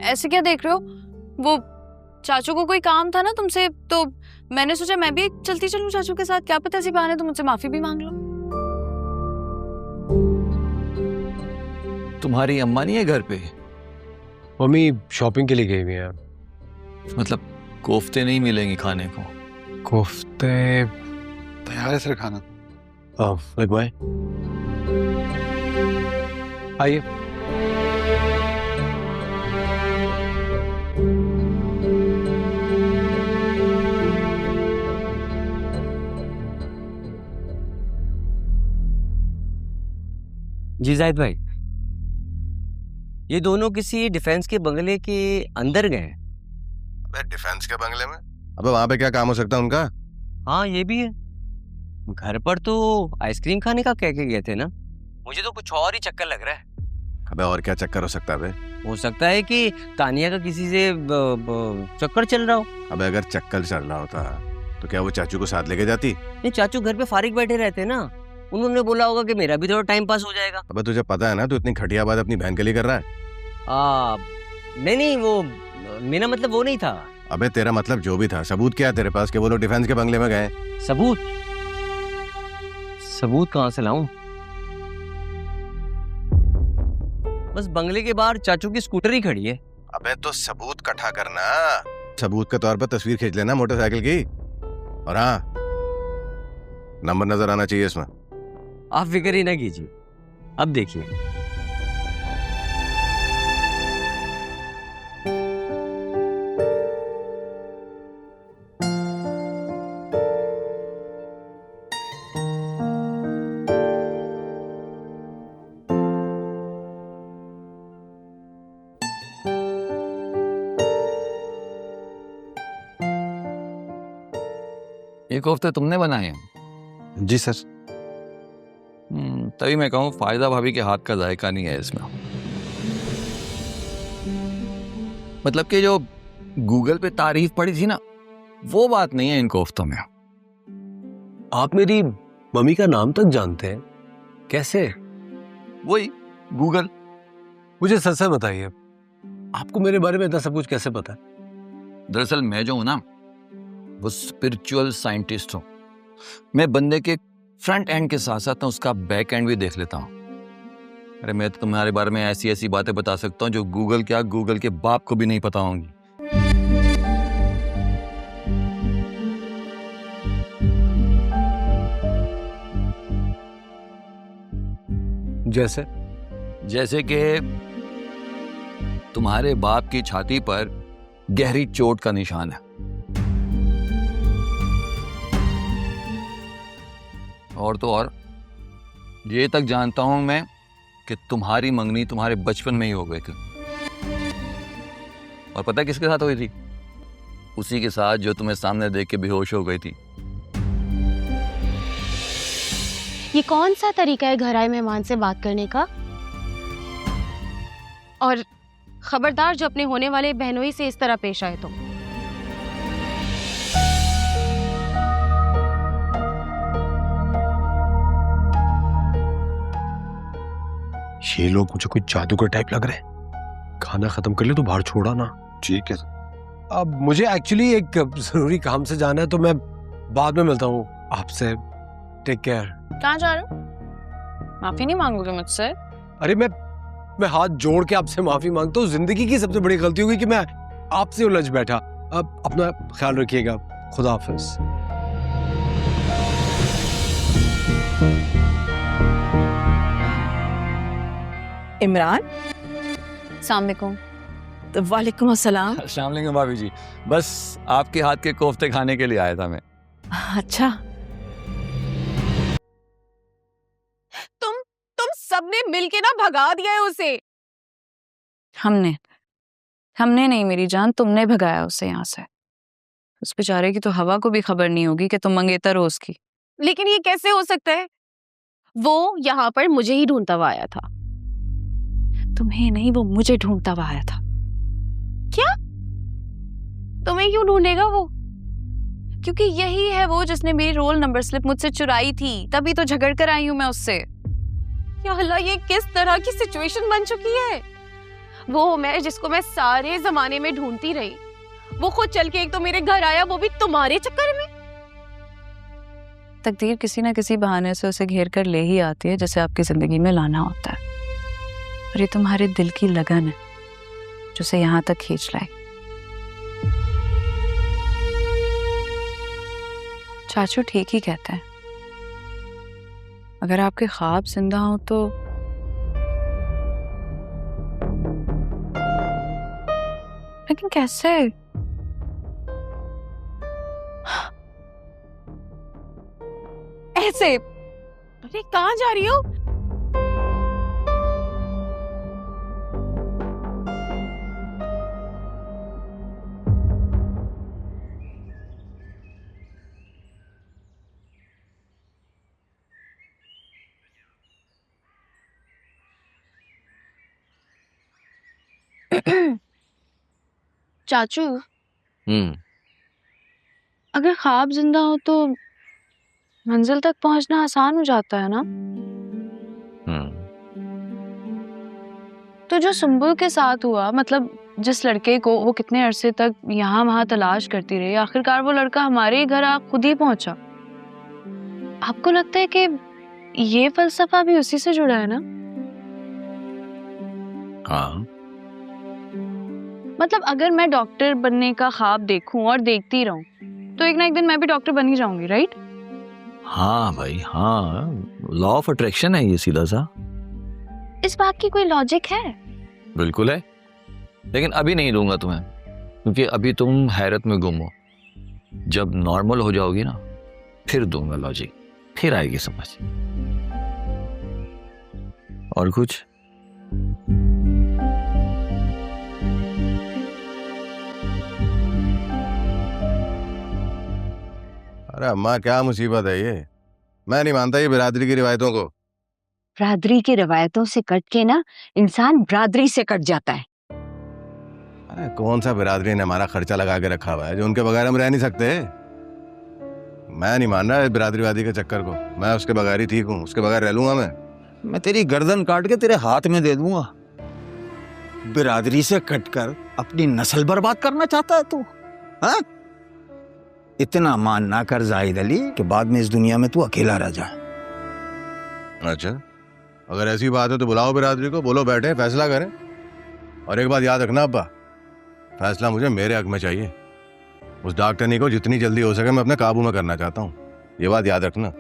ऐसे क्या देख रहे हो? वो चाचू को कोई काम था ना तुमसे, तो मैंने सोचा मैं भी चलती चलूं चाचू के साथ, क्या पता इसी बहाने तुम मुझसे माफी भी मांग लो। तुम्हारी अम्मा नहीं है घर पे? मम्मी शॉपिंग के लिए गई हुई है। मतलब कोफ्ते नहीं मिलेंगे खाने को? कोफ्ते तैयार है सर खाना। लगवाए। आइए। जी जाहिद भाई, ये दोनों किसी डिफेंस के बंगले के अंदर गए हैं। अबे डिफेंस के बंगले में? अबे वहां पे क्या काम हो सकता है उनका? हाँ ये भी है। घर पर तो आइसक्रीम खाने का कह के गए थे ना, मुझे तो कुछ और ही चक्कर लग रहा है। अबे और क्या चक्कर हो सकता है बे? हो सकता है कि तानिया का किसी से चक्कर चल रहा हो। अबे अगर चक्कर चल रहा होता तो क्या वो चाचू को साथ लेके जाती? नहीं, चाचू घर पे फारिग बैठे रहते ना, उन्होंने बोला होगा कि मेरा भी थोड़ा टाइम पास हो जाएगा। अबे तुझे पता है ना तू इतनी घटिया बात अपनी बहन के लिए कर रहा है। नहीं वो मेरा मतलब वो नहीं था। अबे तेरा मतलब जो भी था, सबूत क्या है तेरे पास कि वो लोग डिफेंस के बंगले में गए? सबूत कहाँ से लाऊं? बस बंगले के बाहर चाचू की स्कूटर ही खड़ी है। अबे तो सबूत इकट्ठा करना, सबूत के तौर पर तस्वीर खींच लेना मोटरसाइकिल की, और हाँ नंबर नजर आना चाहिए इसमें। आप फिक्र ही ना कीजिए, अब देखिए। ये कोफ्ते तुमने बनाए हैं? जी सर। तभी मैं कहूँ फायदा भाभी के हाथ का जायका नहीं है इसमें। मतलब कि जो गूगल पे तारीफ पड़ी थी ना, वो बात नहीं है इन कोफ्तों में। आप मेरी मम्मी का नाम तक जानते हैं? कैसे? वही गूगल। मुझे सच सच बताइए, आपको मेरे बारे में इतना सब कुछ कैसे पता है? दरअसल मैं जो हूं ना, वो स्पिरिचुअल साइंटिस्ट हूं। मैं बंदे के फ्रंट एंड के साथ साथ उसका बैक एंड भी देख लेता हूं। अरे मैं तो तुम्हारे बारे में ऐसी ऐसी बातें बता सकता हूं जो गूगल क्या, गूगल के बाप को भी नहीं पता होंगी। जैसे कि तुम्हारे बाप की छाती पर गहरी चोट का निशान है, और तो और ये तक जानता हूं मैं कि तुम्हारी मंगनी तुम्हारे बचपन में ही हो गई थी। और पता है किसके साथ हुई थी? उसी के साथ जो तुम्हें सामने देख के बेहोश हो गई थी। ये कौन सा तरीका है घर आए मेहमान से बात करने का? और खबरदार जो अपने होने वाले बहनोई से इस तरह पेश आए तो। ये लोग मुझे कोई जादूगर टाइप लग रहे हैं। खाना खत्म कर ले तो बाहर छोड़ा ना। ठीक है। अब मुझे एक्चुअली एक जरूरी काम से जाना है, तो मैं बाद में मिलता हूँ आपसे। Take care. कहाँ जा रहे हो? माफी नहीं मांगोगे मुझसे? अरे मैं हाथ जोड़ के आपसे माफी मांगता हूँ। जिंदगी की सबसे बड़ी गलती होगी कि मैं आपसे उलझ बैठा। अब अपना ख्याल रखिएगा। खुदा हाफिज। इमरान। अस्सलाम वालेकुम। तो वालेकुम अस्सलाम। अस्सलाम वालेकुम भाभी जी, बस आपके हाथ के कोफ्ते खाने के लिए आया था मैं। अच्छा, तुम सबने मिलके ना भगा दिया है उसे। हमने नहीं मेरी जान, तुमने भगाया उसे यहाँ से। उस बेचारे की तो हवा को भी खबर नहीं होगी कि तुम मंगेतर हो उसकी। लेकिन ये कैसे हो सकता है? वो यहाँ पर मुझे ही ढूंढता हुआ आया था। तुम्हें नहीं, वो मुझे ढूंढता हुआ आया था। क्या? तुम्हें क्यों ढूंढेगा वो? क्योंकि यही है वो जिसने मेरी रोल नंबर स्लिप मुझसे चुराई थी, तभी तो झगड़ कर आई हूं मैं उससे। या अल्लाह, ये किस तरह की सिचुएशन बन चुकी है? वो मैं जिसको मैं सारे जमाने में ढूंढती रही, वो खुद चल के एक तो मेरे घर आया, वो भी तुम्हारे चक्कर में। तकदीर किसी ना किसी बहाने से उसे घेर कर ले ही आती है, जैसे आपकी जिंदगी में लाना होता है। और ये तुम्हारे दिल की लगन है जो उसे यहाँ तक खींच लाई। चाचू ठीक ही कहते हैं, अगर आपके ख्वाब जिंदा हो तो लेकिन कैसे? ऐसे। अरे कहाँ जा रही हो? चाचू, अगर ख्वाब जिंदा हो तो मंजिल तक पहुंचना आसान हो जाता है ना? तो जो सुंबुल के साथ हुआ, मतलब जिस लड़के को वो कितने अरसे तक यहाँ वहां तलाश करती रही, आखिरकार वो लड़का हमारे ही घर आ खुद ही पहुंचा। आपको लगता है कि ये फलसफा भी उसी से जुड़ा है ना? हाँ, मतलब अगर मैं डॉक्टर बनने का ख्वाब देखूं और देखती रहूं तो एक ना एक दिन मैं भी डॉक्टर बन ही जाऊंगी, राइट? हाँ भाई हाँ, लॉ ऑफ अट्रैक्शन है ये सीधा सा। इस बात की कोई लॉजिक है? बिल्कुल है, लेकिन अभी नहीं दूंगा तुम्हें, क्योंकि अभी तुम हैरत में गुम हो। जब नॉर्मल हो जाओगी ना फिर दूंगा लॉजिक, फिर आएगी समझ। और कुछ? अरे अम्मा क्या मुसीबत है ये, मैं नहीं मानता ये बिरादरी की रिवायतों को। बिरादरी की रिवायतों से कट के ना इंसान बिरादरी से कट जाता है। अरे कौन सा बिरादरी ने हमारा खर्चा लगा के रखा हुआ है जो उनके बगैर हम रह नहीं सकते। मैं नहीं मान रहा इस बिरादरीवादी के चक्कर को, मैं उसके बगैर ही ठीक हूँ, उसके बगैर रह लूंगा मैं तेरी गर्दन काट के तेरे हाथ में दे दूंगा। बिरादरी से कटकर अपनी नस्ल बर्बाद करना चाहता है तू? हाँ, इतना मान ना कर जाहिद अली कि बाद में इस दुनिया में तू अकेला रह जाए। अच्छा, अगर ऐसी बात है तो बुलाओ बिरादरी को, बोलो बैठे फैसला करें। और एक बात याद रखना अब्बा, फैसला मुझे मेरे हक में चाहिए। उस डॉक्टरनी को जितनी जल्दी हो सके मैं अपने काबू में करना चाहता हूँ, ये बात याद रखना।